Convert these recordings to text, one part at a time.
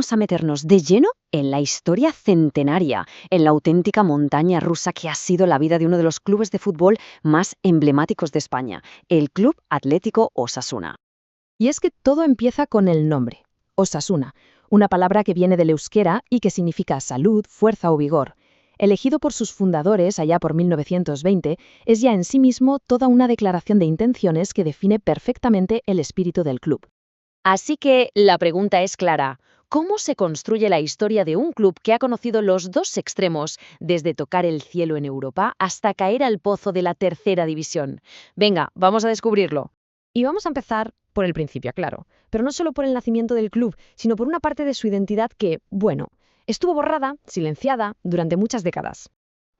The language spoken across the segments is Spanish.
vamos a meternos de lleno en la historia centenaria, en la auténtica montaña rusa que ha sido la vida de uno de los clubes de fútbol más emblemáticos de España, el Club Atlético Osasuna. Y es que todo empieza con el nombre, Osasuna, una palabra que viene del euskera y que significa salud, fuerza o vigor. Elegido por sus fundadores allá por 1920, es ya en sí mismo toda una declaración de intenciones que define perfectamente el espíritu del club. Así que la pregunta es clara. ¿Cómo se construye la historia de un club que ha conocido los dos extremos, desde tocar el cielo en Europa hasta caer al pozo de la tercera división? Venga, vamos a descubrirlo. Y vamos a empezar por el principio, claro, pero no solo por el nacimiento del club, sino por una parte de su identidad que, bueno, estuvo borrada, silenciada, durante muchas décadas.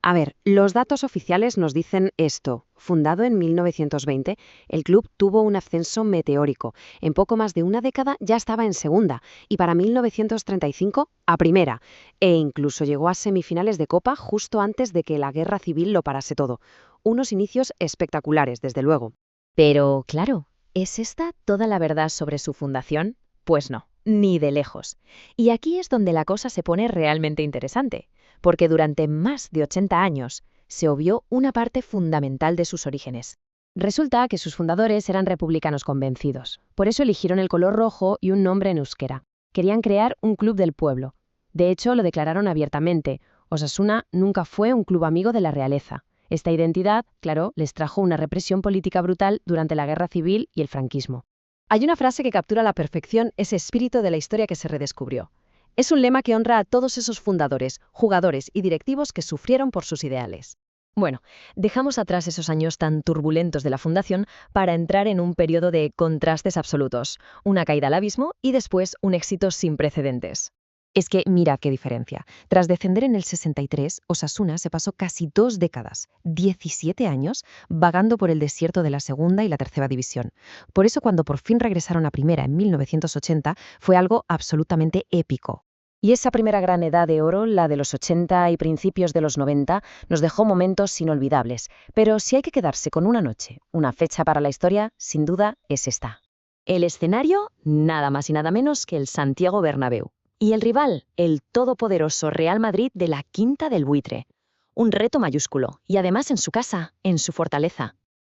A ver, los datos oficiales nos dicen esto. Fundado en 1920, el club tuvo un ascenso meteórico. En poco más de una década ya estaba en segunda y para 1935 a primera. E incluso llegó a semifinales de Copa justo antes de que la guerra civil lo parase todo. Unos inicios espectaculares, desde luego. Pero, claro, ¿es esta toda la verdad sobre su fundación? Pues no, ni de lejos. Y aquí es donde la cosa se pone realmente interesante, porque durante más de 80 años se obvió una parte fundamental de sus orígenes. Resulta que sus fundadores eran republicanos convencidos, por eso eligieron el color rojo y un nombre en euskera. Querían crear un club del pueblo. De hecho, lo declararon abiertamente. Osasuna nunca fue un club amigo de la realeza. Esta identidad, claro, les trajo una represión política brutal durante la Guerra Civil y el franquismo. Hay una frase que captura a la perfección ese espíritu de la historia que se redescubrió. Es un lema que honra a todos esos fundadores, jugadores y directivos que sufrieron por sus ideales. Bueno, dejamos atrás esos años tan turbulentos de la fundación para entrar en un periodo de contrastes absolutos, una caída al abismo y después un éxito sin precedentes. Es que mira qué diferencia. Tras descender en el 63, Osasuna se pasó casi 2 décadas, 17 años, vagando por el desierto de la segunda y la tercera división. Por eso cuando por fin regresaron a primera en 1980 fue algo absolutamente épico. Y esa primera gran edad de oro, la de los 80 y principios de los 90, nos dejó momentos inolvidables. Pero si hay que quedarse con una noche, una fecha para la historia, sin duda es esta. El escenario, nada más y nada menos que el Santiago Bernabéu. Y el rival, el todopoderoso Real Madrid de la Quinta del Buitre. Un reto mayúsculo, y además en su casa, en su fortaleza.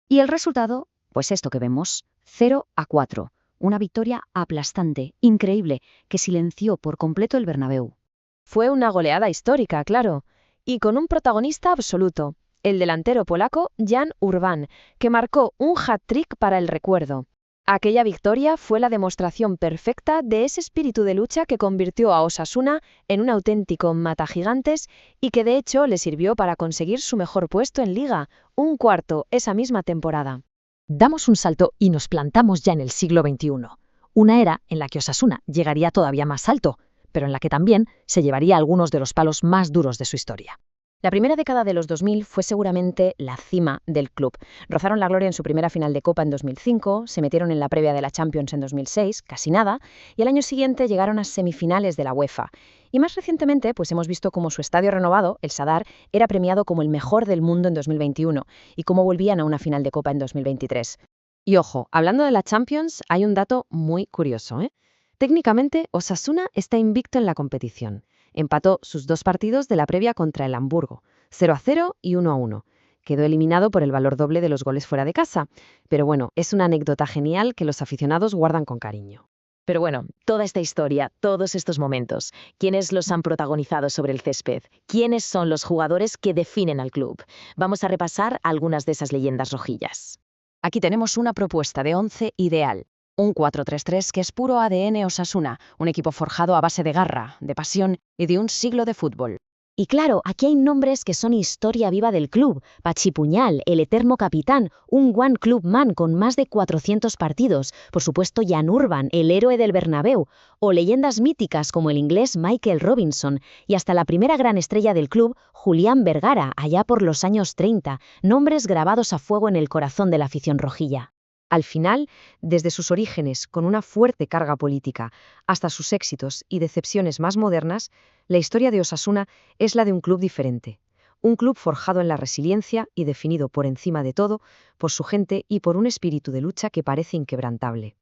Y el resultado, pues esto que vemos, 0-4. Una victoria aplastante, increíble, que silenció por completo el Bernabéu. Fue una goleada histórica, claro, y con un protagonista absoluto, el delantero polaco Jan Urban, que marcó un hat-trick para el recuerdo. Aquella victoria fue la demostración perfecta de ese espíritu de lucha que convirtió a Osasuna en un auténtico matagigantes y que de hecho le sirvió para conseguir su mejor puesto en Liga, un cuarto esa misma temporada. Damos un salto y nos plantamos ya en el siglo XXI, una era en la que Osasuna llegaría todavía más alto, pero en la que también se llevaría algunos de los palos más duros de su historia. La primera década de los 2000 fue seguramente la cima del club. Rozaron la gloria en su primera final de Copa en 2005, se metieron en la previa de la Champions en 2006, casi nada, y al año siguiente llegaron a semifinales de la UEFA. Y más recientemente, pues hemos visto cómo su estadio renovado, el Sadar, era premiado como el mejor del mundo en 2021 y cómo volvían a una final de Copa en 2023. Y ojo, hablando de la Champions, hay un dato muy curioso, ¿eh? Técnicamente, Osasuna está invicto en la competición. Empató sus 2 partidos de la previa contra el Hamburgo, 0-0 y 1-1. Quedó eliminado por el valor doble de los goles fuera de casa. Pero bueno, es una anécdota genial que los aficionados guardan con cariño. Pero bueno, toda esta historia, todos estos momentos, ¿quiénes los han protagonizado sobre el césped? ¿Quiénes son los jugadores que definen al club? Vamos a repasar algunas de esas leyendas rojillas. Aquí tenemos una propuesta de 11 ideal. Un 4-3-3 que es puro ADN Osasuna, un equipo forjado a base de garra, de pasión y de un siglo de fútbol. Y claro, aquí hay nombres que son historia viva del club. Pachi Puñal, el eterno capitán, un One Club Man con más de 400 partidos. Por supuesto, Jan Urban, el héroe del Bernabéu. O leyendas míticas como el inglés Michael Robinson. Y hasta la primera gran estrella del club, Julián Vergara, allá por los años 30. Nombres grabados a fuego en el corazón de la afición rojilla. Al final, desde sus orígenes, con una fuerte carga política, hasta sus éxitos y decepciones más modernas, la historia de Osasuna es la de un club diferente. Un club forjado en la resiliencia y definido por encima de todo por su gente y por un espíritu de lucha que parece inquebrantable.